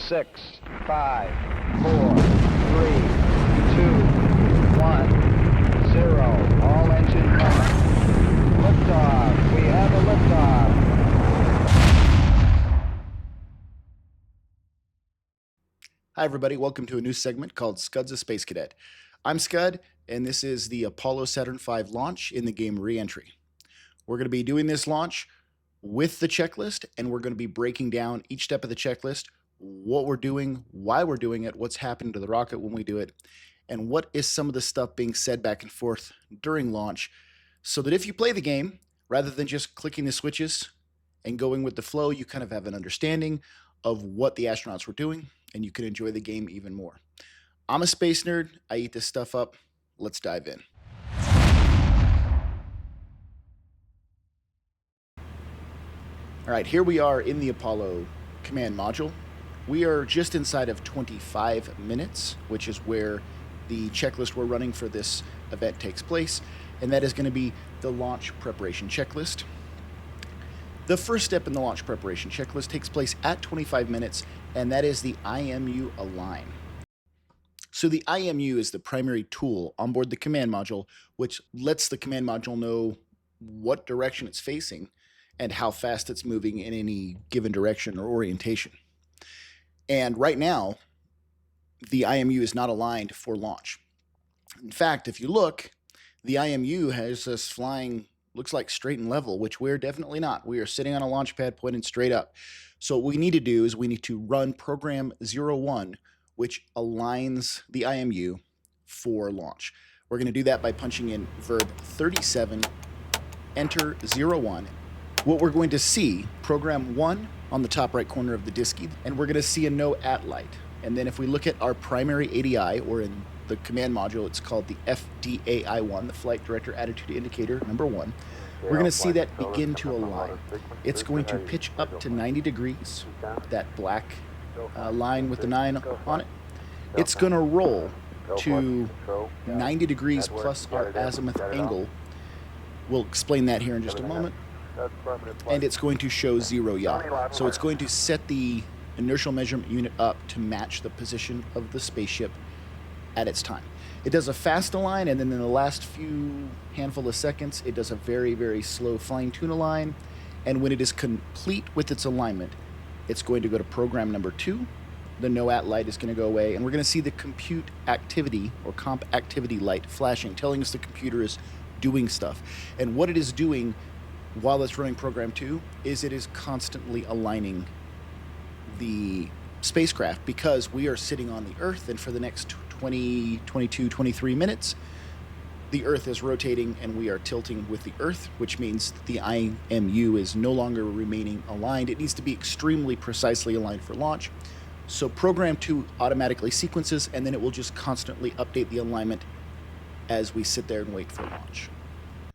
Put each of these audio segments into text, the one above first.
6, 5, 4, 3, 2, 1, 0. All engine running. Liftoff. We have a liftoff. Hi everybody, welcome to a new segment called Scud's a Space Cadet. I'm Scud, and this is the Apollo Saturn V launch in the game Reentry. We're going to be doing this launch with the checklist, and we're going to be breaking down each step of the checklist, what we're doing, why we're doing it, what's happening to the rocket when we do it, and what is some of the stuff being said back and forth during launch, so that if you play the game, rather than just clicking the switches and going with the flow, you kind of have an understanding of what the astronauts were doing, and you can enjoy the game even more. I'm a space nerd. I eat this stuff up. Let's dive in. All right, here we are in the Apollo command module. We are just inside of 25 minutes, which is where the checklist we're running for this event takes place, and that is going to be the launch preparation checklist. The first step in the launch preparation checklist takes place at 25 minutes, and that is the IMU align. So the IMU is the primary tool on board the command module, which lets the command module know what direction it's facing and how fast it's moving in any given direction or orientation. And right now, the IMU is not aligned for launch. In fact, if you look, the IMU has us flying, looks like straight and level, which we're definitely not. We are sitting on a launch pad pointing straight up. So what we need to do is we need to run program 01, which aligns the IMU for launch. We're going to do that by punching in verb 37, enter 01. What we're going to see, program 1 on the top right corner of the diski, and we're going to see a no at light. And then if we look at our primary ADI, or in the command module, it's called the FDAI1, the Flight Director Attitude Indicator, number 1. We're going to see that begin to align. It's going to pitch up to 90 degrees, that black line with the 9 on it. It's going to roll to 90 degrees plus our azimuth angle. We'll explain that here in just a moment. And it's going to show 0 yaw. So it's going to set the inertial measurement unit up to match the position of the spaceship at its time. It does a fast align, and then in the last few handful of seconds, it does a very, very slow fine-tune align. And when it is complete with its alignment, it's going to go to program number 2. The no at light is going to go away, and we're going to see the compute activity or comp activity light flashing, telling us the computer is doing stuff. And what it is doing while it's running program 2 is it is constantly aligning the spacecraft, because we are sitting on the Earth, and for the next 20, 22, 23 minutes, the Earth is rotating and we are tilting with the Earth, which means the IMU is no longer remaining aligned. It needs to be extremely precisely aligned for launch. So program 2 automatically sequences, and then it will just constantly update the alignment as we sit there and wait for launch.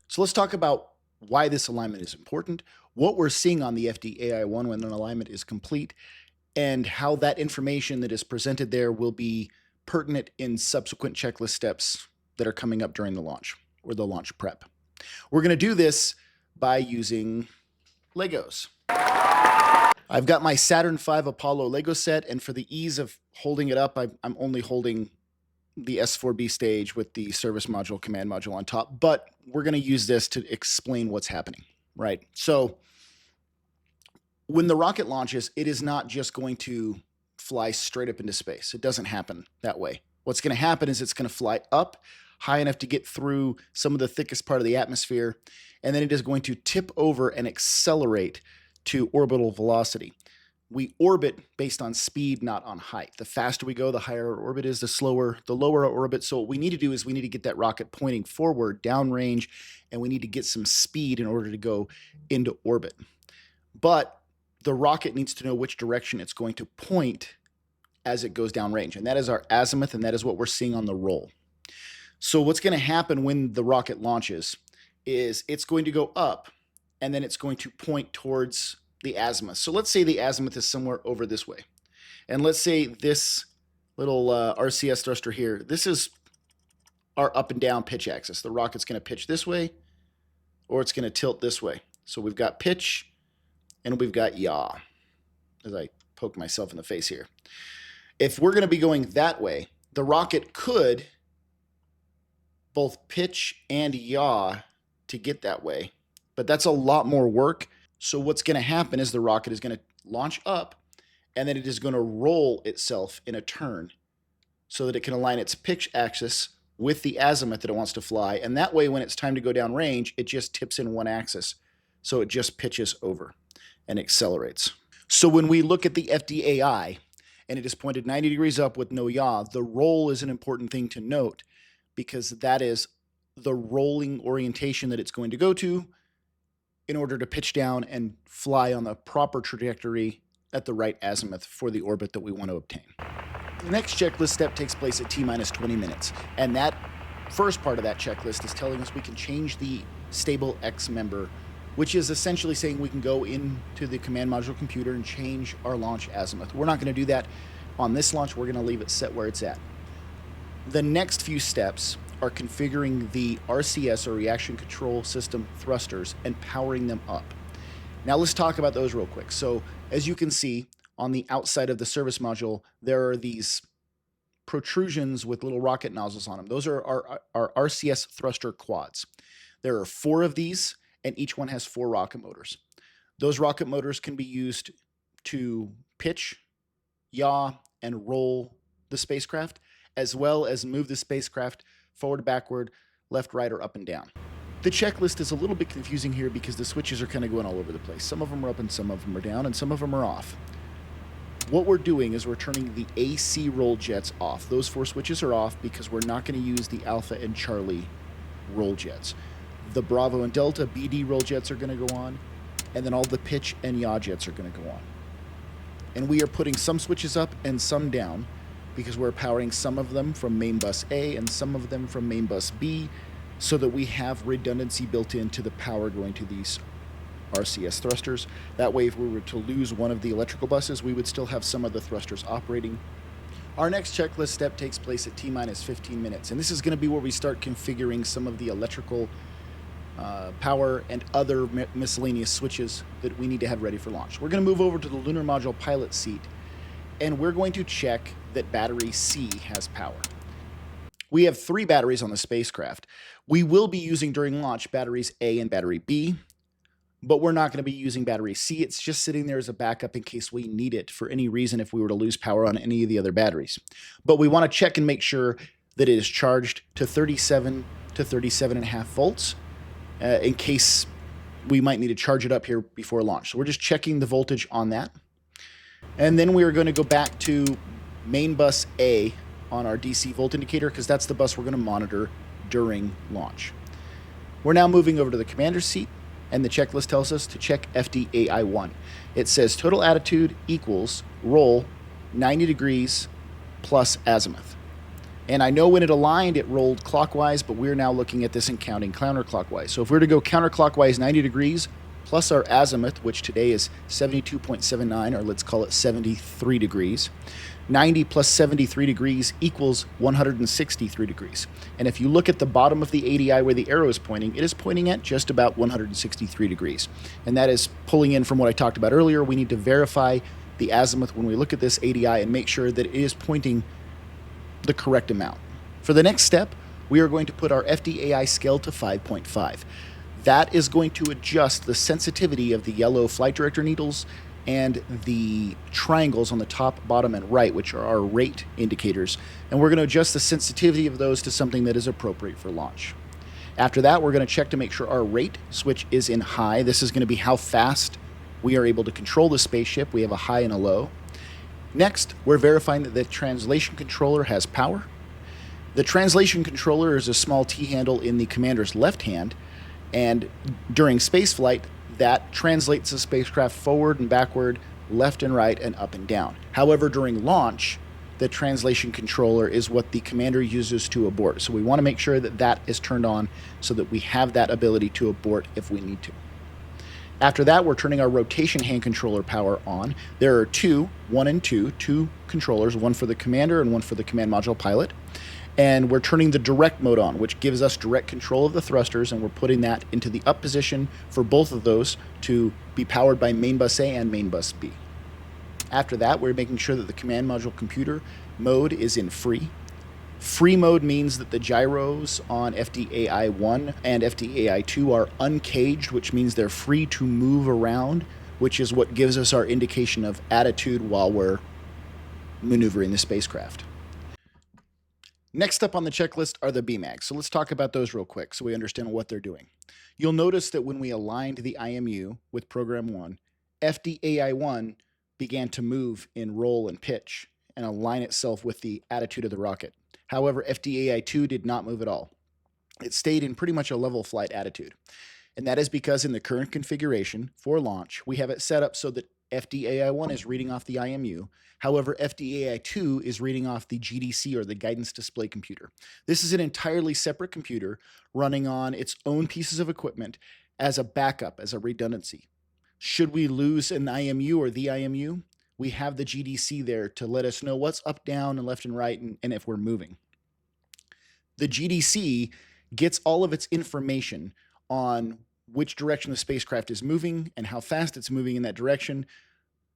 So let's talk about why this alignment is important, what we're seeing on the FDAI1 when an alignment is complete, and how that information that is presented there will be pertinent in subsequent checklist steps that are coming up during the launch, or the launch prep. We're going to do this by using Legos. I've got my Saturn V Apollo Lego set, and for the ease of holding it up, I'm only holding the S4B stage with the service module, command module on top, but we're going to use this to explain what's happening, right? So when the rocket launches, it is not just going to fly straight up into space. It doesn't happen that way. What's going to happen is it's going to fly up high enough to get through some of the thickest part of the atmosphere, and then it is going to tip over and accelerate to orbital velocity. We orbit based on speed, not on height. The faster we go, the higher our orbit is, the lower our orbit. So what we need to do is we need to get that rocket pointing forward, downrange, and we need to get some speed in order to go into orbit. But the rocket needs to know which direction it's going to point as it goes downrange, and that is our azimuth, and that is what we're seeing on the roll. So what's going to happen when the rocket launches is it's going to go up, and then it's going to point towards the azimuth. So let's say the azimuth is somewhere over this way. And let's say this little RCS thruster here, this is our up and down pitch axis. The rocket's going to pitch this way, or it's going to tilt this way. So we've got pitch, and we've got yaw as I poke myself in the face here. If we're going to be going that way, the rocket could both pitch and yaw to get that way, but that's a lot more work. So what's going to happen is the rocket is going to launch up, and then it is going to roll itself in a turn so that it can align its pitch axis with the azimuth that it wants to fly. And that way, when it's time to go down range, it just tips in one axis. So it just pitches over and accelerates. So when we look at the FDAI, and it is pointed 90 degrees up with no yaw, the roll is an important thing to note because that is the rolling orientation that it's going to go to in order to pitch down and fly on the proper trajectory at the right azimuth for the orbit that we want to obtain. The next checklist step takes place at T-minus 20 minutes, and that first part of that checklist is telling us we can change the stable X member, which is essentially saying we can go into the command module computer and change our launch azimuth. We're not going to do that on this launch. We're going to leave it set where it's at. The next few steps are configuring the RCS, or reaction control system thrusters, and powering them up. Now let's talk about those real quick. So as you can see on the outside of the service module, there are these protrusions with little rocket nozzles on them. Those are our RCS thruster quads. There are 4 of these, and each one has 4 rocket motors. Those rocket motors can be used to pitch, yaw, and roll the spacecraft, as well as move the spacecraft forward, backward, left, right, or up and down. The checklist is a little bit confusing here because the switches are kind of going all over the place. Some of them are up and some of them are down, and some of them are off. What we're doing is we're turning the AC roll jets off. Those 4 switches are off because we're not going to use the Alpha and Charlie roll jets. The Bravo and Delta BD roll jets are going to go on, and then all the pitch and yaw jets are going to go on. And we are putting some switches up and some down because we're powering some of them from main bus A and some of them from main bus B, so that we have redundancy built into the power going to these RCS thrusters. That way, if we were to lose one of the electrical buses, we would still have some of the thrusters operating. Our next checklist step takes place at T-minus 15 minutes, and this is going to be where we start configuring some of the electrical power and other miscellaneous switches that we need to have ready for launch. We're going to move over to the lunar module pilot seat, and we're going to check that battery C has power. We have 3 batteries on the spacecraft. We will be using during launch batteries A and battery B, but we're not going to be using battery C. It's just sitting there as a backup in case we need it for any reason if we were to lose power on any of the other batteries. But we want to check and make sure that it is charged to 37 to 37.5 volts in case we might need to charge it up here before launch. So we're just checking the voltage on that. And then we are going to go back to main bus A on our DC volt indicator because that's the bus we're going to monitor during launch. We're now moving over to the commander's seat, and the checklist tells us to check FDAI1. It says total attitude equals roll 90 degrees plus azimuth. And I know when it aligned, it rolled clockwise, but we're now looking at this and counting counterclockwise. So if we're to go counterclockwise 90 degrees plus our azimuth, which today is 72.79, or let's call it 73 degrees, 90 plus 73 degrees equals 163 degrees. And if you look at the bottom of the ADI where the arrow is pointing, it is pointing at just about 163 degrees. And that is pulling in from what I talked about earlier. We need to verify the azimuth when we look at this ADI and make sure that it is pointing the correct amount. For the next step, we are going to put our FDAI scale to 5.5. That is going to adjust the sensitivity of the yellow flight director needles and the triangles on the top, bottom, and right, which are our rate indicators. And we're going to adjust the sensitivity of those to something that is appropriate for launch. After that, we're going to check to make sure our rate switch is in high. This is going to be how fast we are able to control the spaceship. We have a high and a low. Next, we're verifying that the translation controller has power. The translation controller is a small T-handle in the commander's left hand, and during spaceflight, that translates the spacecraft forward and backward, left and right, and up and down. However, during launch, the translation controller is what the commander uses to abort. So we want to make sure that that is turned on so that we have that ability to abort if we need to. After that, we're turning our rotation hand controller power on. There are one and two controllers, one for the commander and one for the command module pilot. And we're turning the direct mode on, which gives us direct control of the thrusters, and we're putting that into the up position for both of those to be powered by main bus A and main bus B. After that, we're making sure that the command module computer mode is in free. Free mode means that the gyros on FDAI-1 and FDAI-2 are uncaged, which means they're free to move around, which is what gives us our indication of attitude while we're maneuvering the spacecraft. Next up on the checklist are the BMAGs. So let's talk about those real quick so we understand what they're doing. You'll notice that when we aligned the IMU with program 1, FDAI-1 began to move in roll and pitch and align itself with the attitude of the rocket. However, FDAI-2 did not move at all. It stayed in pretty much a level flight attitude. And that is because in the current configuration for launch, we have it set up so that FDAI-1 is reading off the IMU. However, FDAI-2 is reading off the GDC, or the guidance display computer. This is an entirely separate computer running on its own pieces of equipment as a backup, as a redundancy. Should we lose an IMU or the IMU, we have the GDC there to let us know what's up, down, and left and right, and if we're moving. The GDC gets all of its information on which direction the spacecraft is moving and how fast it's moving in that direction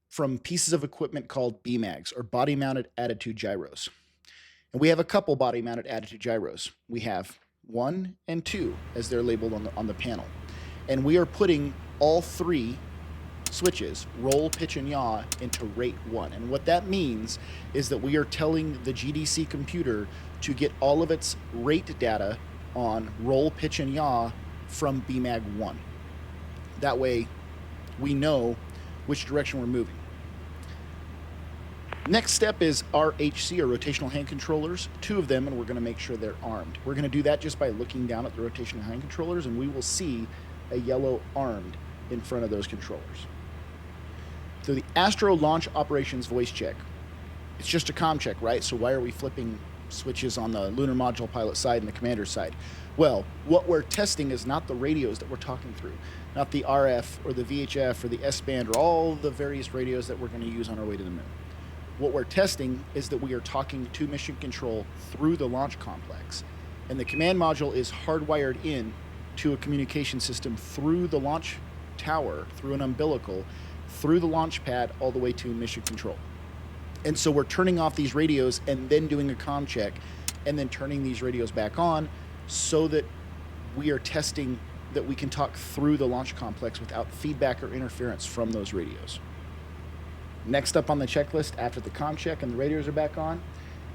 from pieces of equipment called BMAGs, or body-mounted attitude gyros. And we have a couple body-mounted attitude gyros. We have 1 and 2, as they're labeled on the panel. And we are putting all 3 switches, roll, pitch, and yaw, into rate 1. And what that means is that we are telling the GDC computer to get all of its rate data on roll, pitch, and yaw from BMAG 1. That way we know which direction we're moving. Next step is RHC, or rotational hand controllers, 2 of them, and we're going to make sure they're armed. We're going to do that just by looking down at the rotational hand controllers, and we will see a yellow armed in front of those controllers. So the Astro Launch Operations Voice Check, it's just a comm check, right? So why are we flipping switches on the lunar module pilot side and the commander side? Well, what we're testing is not the radios that we're talking through, not the RF or the VHF or the S-band or all the various radios that we're going to use on our way to the moon. What we're testing is that we are talking to mission control through the launch complex, and the command module is hardwired in to a communication system through the launch tower, through an umbilical, through the launch pad, all the way to mission control. And so we're turning off these radios and then doing a comm check and then turning these radios back on so that we are testing that we can talk through the launch complex without feedback or interference from those radios. Next up on the checklist, after the comm check and the radios are back on,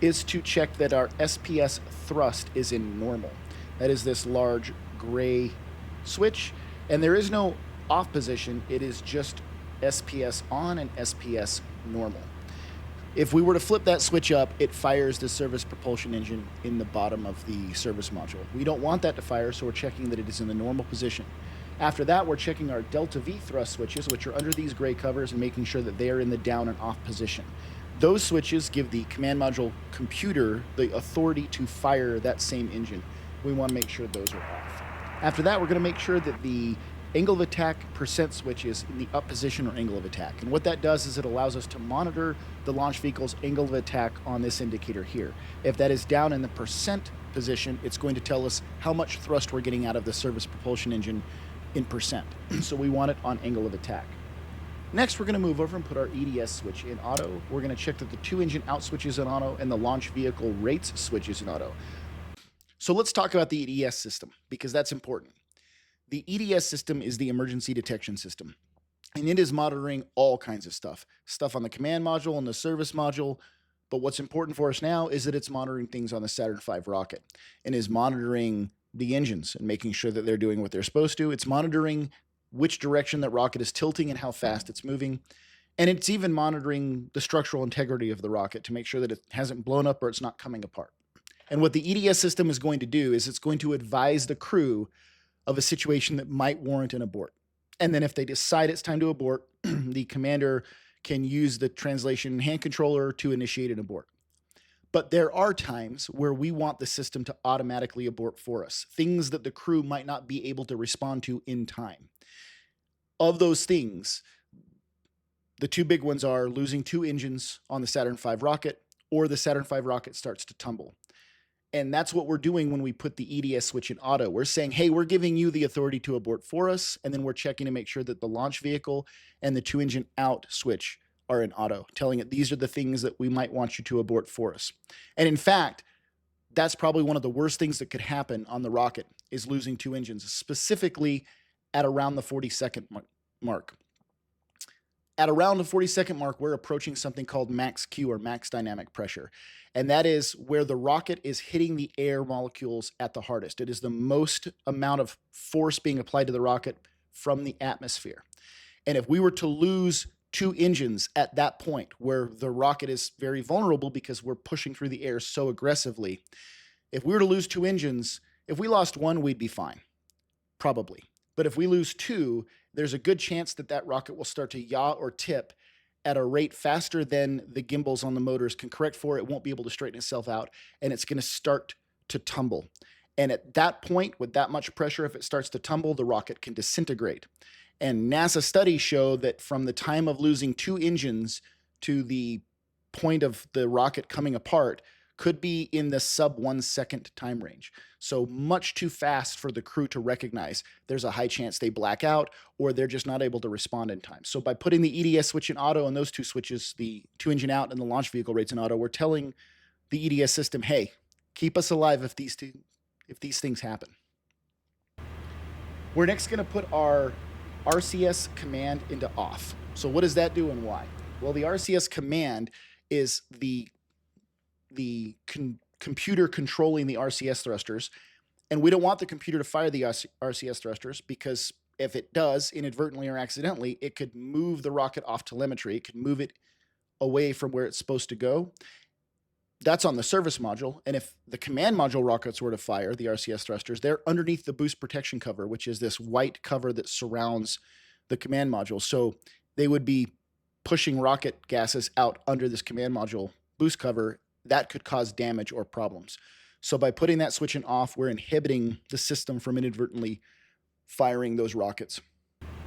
is to check that our SPS thrust is in normal. That is this large gray switch, and there is no off position. It is just SPS on and SPS normal. If we were to flip that switch up, it fires the service propulsion engine in the bottom of the service module. We don't want that to fire, so we're checking that it is in the normal position. After that, we're checking our delta V thrust switches, which are under these gray covers, and making sure that they are in the down and off position. Those switches give the command module computer the authority to fire that same engine. We want to make sure those are off. After that, we're going to make sure that the angle of attack percent switch is in the up position, or angle of attack. And what that does is it allows us to monitor the launch vehicle's angle of attack on this indicator here. If that is down in the percent position, it's going to tell us how much thrust we're getting out of the service propulsion engine in percent. So we want it on angle of attack. Next, we're going to move over and put our EDS switch in auto. We're going to check that the 2 engine out switch is in auto and the launch vehicle rates switch is in auto. So let's talk about the EDS system, because that's important. The EDS system is the emergency detection system, and it is monitoring all kinds of stuff on the command module and the service module. But what's important for us now is that it's monitoring things on the Saturn V rocket, and is monitoring the engines and making sure that they're doing what they're supposed to. It's monitoring which direction that rocket is tilting and how fast it's moving. And it's even monitoring the structural integrity of the rocket to make sure that it hasn't blown up or it's not coming apart. And what the EDS system is going to do is it's going to advise the crew of a situation that might warrant an abort. And then if they decide it's time to abort, the commander can use the translation hand controller to initiate an abort. But there are times where we want the system to automatically abort for us, things that the crew might not be able to respond to in time. Of those things, the 2 big ones are losing 2 engines on the Saturn V rocket, or the Saturn V rocket starts to tumble. And that's what we're doing when we put the EDS switch in auto. We're saying, hey, we're giving you the authority to abort for us, and then we're checking to make sure that the launch vehicle and the 2 engine out switch are in auto, telling it these are the things that we might want you to abort for us. And in fact, that's probably one of the worst things that could happen on the rocket, is losing 2 engines, specifically at around the 40-second mark. At around the 40-second mark, we're approaching something called max Q, or max dynamic pressure. And that is where the rocket is hitting the air molecules at the hardest. It is the most amount of force being applied to the rocket from the atmosphere. And if we were to lose 2 engines at that point, where the rocket is very vulnerable because we're pushing through the air so aggressively, if we were to lose 2 engines, if we lost 1, we'd be fine, probably. But if we lose 2, there's a good chance that that rocket will start to yaw or tip at a rate faster than the gimbals on the motors can correct for. It won't be able to straighten itself out, and it's going to start to tumble. And at that point, with that much pressure, if it starts to tumble, the rocket can disintegrate. And NASA studies show that from the time of losing 2 engines to the point of the rocket coming apart could be in the sub 1 second time range. So much too fast for the crew to recognize. There's a high chance they black out, or they're just not able to respond in time. So by putting the EDS switch in auto and those 2 switches, the 2 engine out and the launch vehicle rates in auto, we're telling the EDS system, hey, keep us alive if these things happen. We're next going to put our RCS command into off. So what does that do and why? Well, the RCS command is the computer controlling the RCS thrusters, and we don't want the computer to fire the RCS thrusters, because if it does, inadvertently or accidentally, it could move the rocket off telemetry. It could move it away from where it's supposed to go. That's on the service module. And if the command module rockets were to fire the RCS thrusters, they're underneath the boost protection cover, which is this white cover that surrounds the command module. So they would be pushing rocket gases out under this command module boost cover. That could cause damage or problems. So by putting that switch in off, we're inhibiting the system from inadvertently firing those rockets.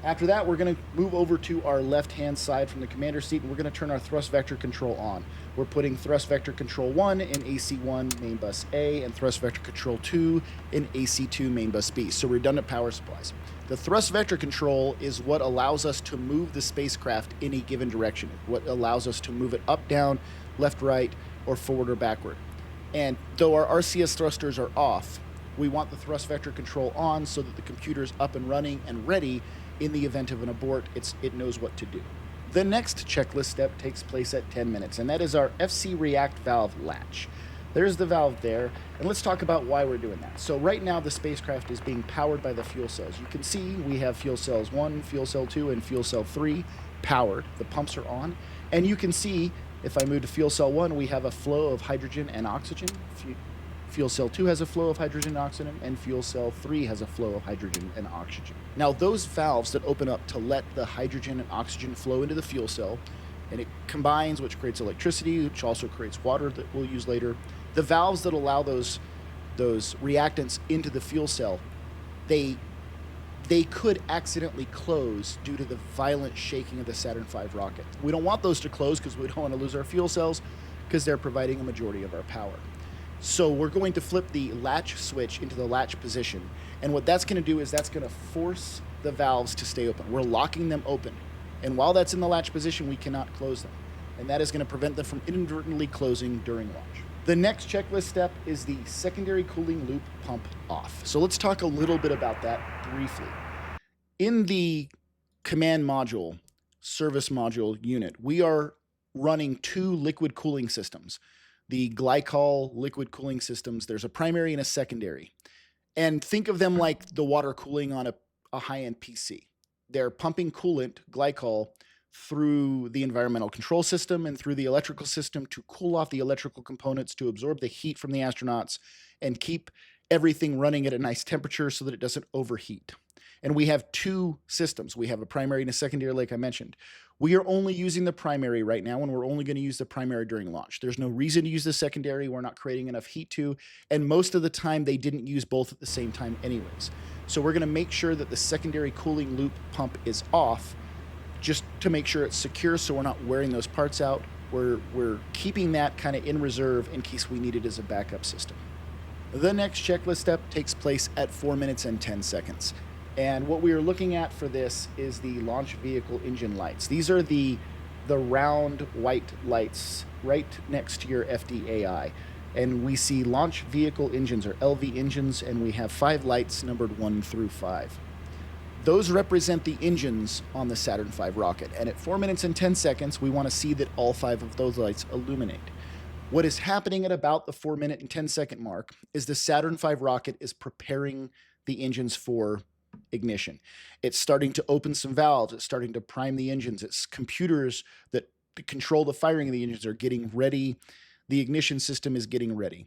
After that, we're going to move over to our left-hand side from the commander seat, and we're going to turn our thrust vector control on. We're putting thrust vector control 1 in AC1 main bus A and thrust vector control 2 in AC2 main bus B, so redundant power supplies. The thrust vector control is what allows us to move the spacecraft in a given direction, what allows us to move it up, down, left, right, or forward or backward. And though our RCS thrusters are off, we want the thrust vector control on so that the computer's up and running and ready in the event of an abort. It knows what to do. The next checklist step takes place at 10 minutes, and that is our FC React valve latch. There's the valve there, and let's talk about why we're doing that. So right now the spacecraft is being powered by the fuel cells. You can see we have fuel cells 1, fuel cell 2, and fuel cell 3 powered. The pumps are on, and you can see if I move to fuel cell 1, we have a flow of hydrogen and oxygen. Fuel cell 2 has a flow of hydrogen and oxygen, and fuel cell 3 has a flow of hydrogen and oxygen. Now, those valves that open up to let the hydrogen and oxygen flow into the fuel cell, and it combines, which creates electricity, which also creates water that we'll use later. The valves that allow those reactants into the fuel cell, they could accidentally close due to the violent shaking of the Saturn V rocket. We don't want those to close because we don't want to lose our fuel cells, because they're providing a majority of our power. So we're going to flip the latch switch into the latch position, and what that's going to do is that's going to force the valves to stay open. We're locking them open, and while that's in the latch position, we cannot close them, and that is going to prevent them from inadvertently closing during launch. The next checklist step is the secondary cooling loop pump off. So let's talk a little bit about that briefly. In the command module, service module unit, we are running 2 liquid cooling systems. The glycol liquid cooling systems, there's a primary and a secondary. And think of them like the water cooling on a high-end PC. They're pumping coolant, glycol, through the environmental control system and through the electrical system to cool off the electrical components, to absorb the heat from the astronauts and keep everything running at a nice temperature so that it doesn't overheat. And we have 2 systems. We have a primary and a secondary, like I mentioned. We are only using the primary right now, and we're only going to use the primary during launch. There's no reason to use the secondary. We're not creating enough heat to, and most of the time they didn't use both at the same time anyways. So we're going to make sure that the secondary cooling loop pump is off, just to make sure it's secure so we're not wearing those parts out. We're keeping that kind of in reserve in case we need it as a backup system. The next checklist step takes place at 4 minutes and 10 seconds. And what we are looking at for this is the launch vehicle engine lights. These are the the round white lights right next to your FDAI. And we see launch vehicle engines, or LV engines, and we have 5 lights numbered 1 through 5. Those represent the engines on the Saturn V rocket, and at 4 minutes and 10 seconds, we want to see that all 5 of those lights illuminate. What is happening at about the 4 minute and 10 second mark is the Saturn V rocket is preparing the engines for ignition. It's starting to open some valves. It's starting to prime the engines. Its computers that control the firing of the engines are getting ready. The ignition system is getting ready.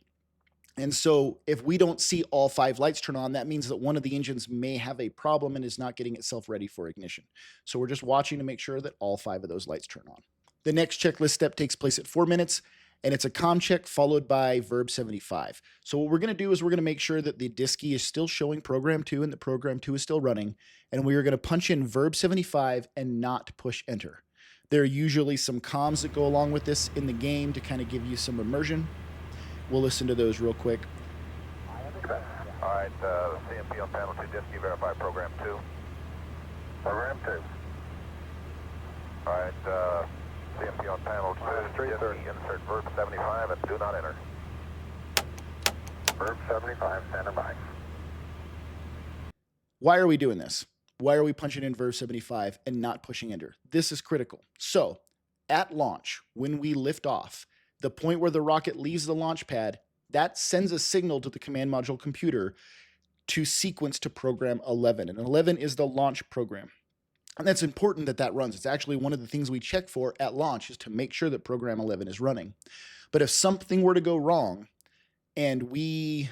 And so if we don't see all 5 lights turn on, that means that one of the engines may have a problem and is not getting itself ready for ignition. So we're just watching to make sure that all 5 of those lights turn on. The next checklist step takes place at 4 minutes, and it's a comm check followed by verb 75. So what we're going to do is we're going to make sure that the DSKY is still showing program 2 and that program 2 is still running, and we are going to punch in verb 75 and not push enter. There are usually some comms that go along with this in the game to kind of give you some immersion. We'll listen to those real quick. All right, CMP on panel 2, DSKY verify program 2. Program 2. All right, CMP on panel 2, DSKY insert verb 75 and do not enter. Verb 75, stand by. Why are we doing this? Why are we punching in verb 75 and not pushing enter? This is critical. So at launch, when we lift off, the point where the rocket leaves the launch pad, that sends a signal to the command module computer to sequence to program 11. And 11 is the launch program. And that's important that that runs. It's actually one of the things we check for at launch, is to make sure that program 11 is running. But if something were to go wrong and we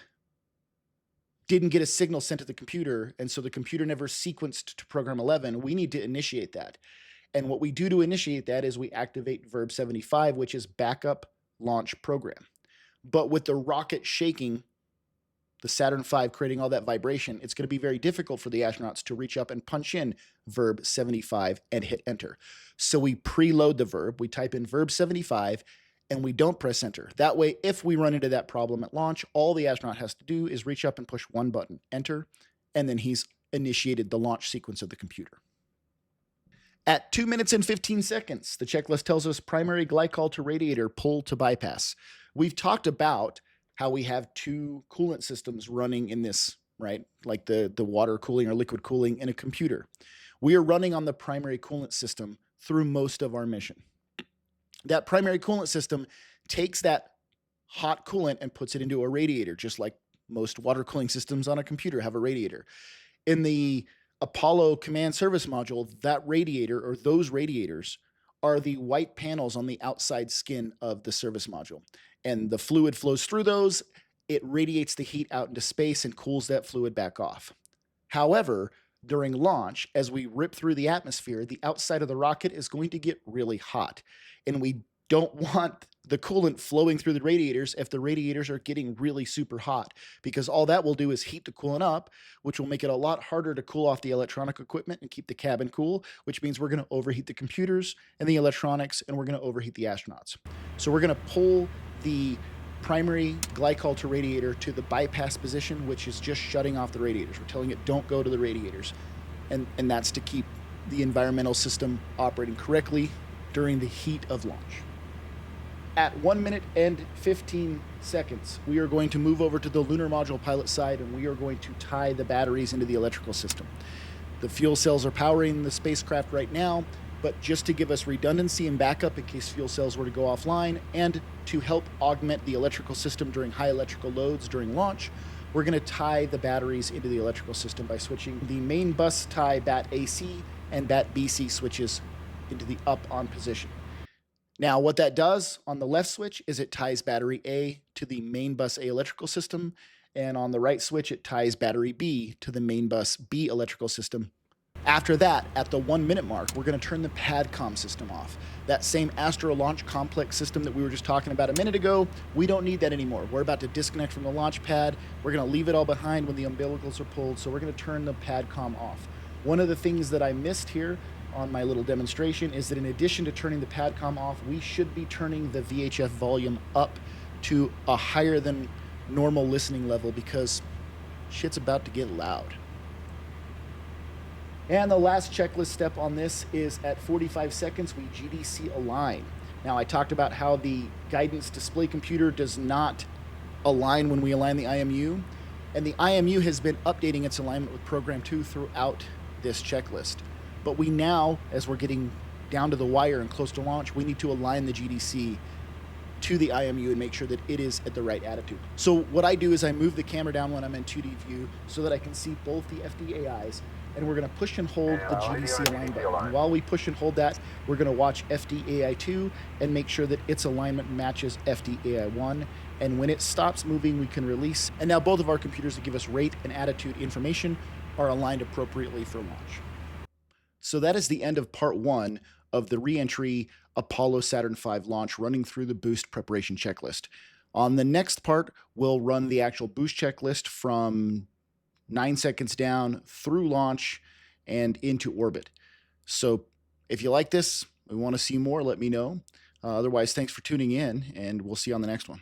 didn't get a signal sent to the computer, and so the computer never sequenced to program 11, we need to initiate that. And what we do to initiate that is we activate verb 75, which is backup launch program. But with the rocket shaking, the Saturn V creating all that vibration, it's going to be very difficult for the astronauts to reach up and punch in verb 75 and hit enter. So we preload the verb, we type in verb 75, and we don't press enter. That way, if we run into that problem at launch, all the astronaut has to do is reach up and push one button, enter, and then he's initiated the launch sequence of the computer. At 2 minutes and 15 seconds, the checklist tells us primary glycol to radiator, pull to bypass. We've talked about how we have 2 coolant systems running in this, right? Like the water cooling or liquid cooling in a computer. We are running on the primary coolant system through most of our mission. That primary coolant system takes that hot coolant and puts it into a radiator, just like most water cooling systems on a computer have a radiator. In the Apollo command service module, that radiator, or those radiators, are the white panels on the outside skin of the service module. And the fluid flows through those, it radiates the heat out into space and cools that fluid back off. However, during launch, as we rip through the atmosphere, the outside of the rocket is going to get really hot. And we don't want the coolant flowing through the radiators if the radiators are getting really super hot, because all that will do is heat the coolant up, which will make it a lot harder to cool off the electronic equipment and keep the cabin cool, which means we're going to overheat the computers and the electronics, and we're going to overheat the astronauts. So we're going to pull the primary glycol to radiator to the bypass position, which is just shutting off the radiators. We're telling it don't go to the radiators. And that's to keep the environmental system operating correctly during the heat of launch. At 1 minute and 15 seconds, we are going to move over to the lunar module pilot side, and we are going to tie the batteries into the electrical system. The fuel cells are powering the spacecraft right now, but just to give us redundancy and backup in case fuel cells were to go offline, and to help augment the electrical system during high electrical loads during launch, we're going to tie the batteries into the electrical system by switching the main bus tie bat AC and bat BC switches into the up-on position. Now, what that does on the left switch is it ties battery A to the main bus A electrical system, and on the right switch, it ties battery B to the main bus B electrical system. After that, at the 1 minute mark, we're going to turn the PADCOM system off. That same Astro Launch Complex system that we were just talking about a minute ago, we don't need that anymore. We're about to disconnect from the launch pad. We're going to leave it all behind when the umbilicals are pulled, so we're going to turn the PADCOM off. One of the things that I missed here on my little demonstration is that in addition to turning the PADCOM off, we should be turning the VHF volume up to a higher than normal listening level, because shit's about to get loud. And the last checklist step on this is at 45 seconds, we GDC align. Now, I talked about how the guidance display computer does not align when we align the IMU, and the IMU has been updating its alignment with Program 2 throughout this checklist. But we now, as we're getting down to the wire and close to launch, we need to align the GDC to the IMU and make sure that it is at the right attitude. So what I do is I move the camera down when I'm in 2D view so that I can see both the FDAIs, and we're going to push and hold the GDC align button. And while we push and hold that, we're going to watch FDAI2 and make sure that its alignment matches FDAI1. And when it stops moving, we can release. And now both of our computers that give us rate and attitude information are aligned appropriately for launch. So that is the end of part 1 of the Reentry Apollo Saturn V launch, running through the boost preparation checklist. On the next part, we'll run the actual boost checklist from 9 seconds down through launch and into orbit. So if you like this, we want to see more, let me know. Otherwise, thanks for tuning in, and we'll see you on the next one.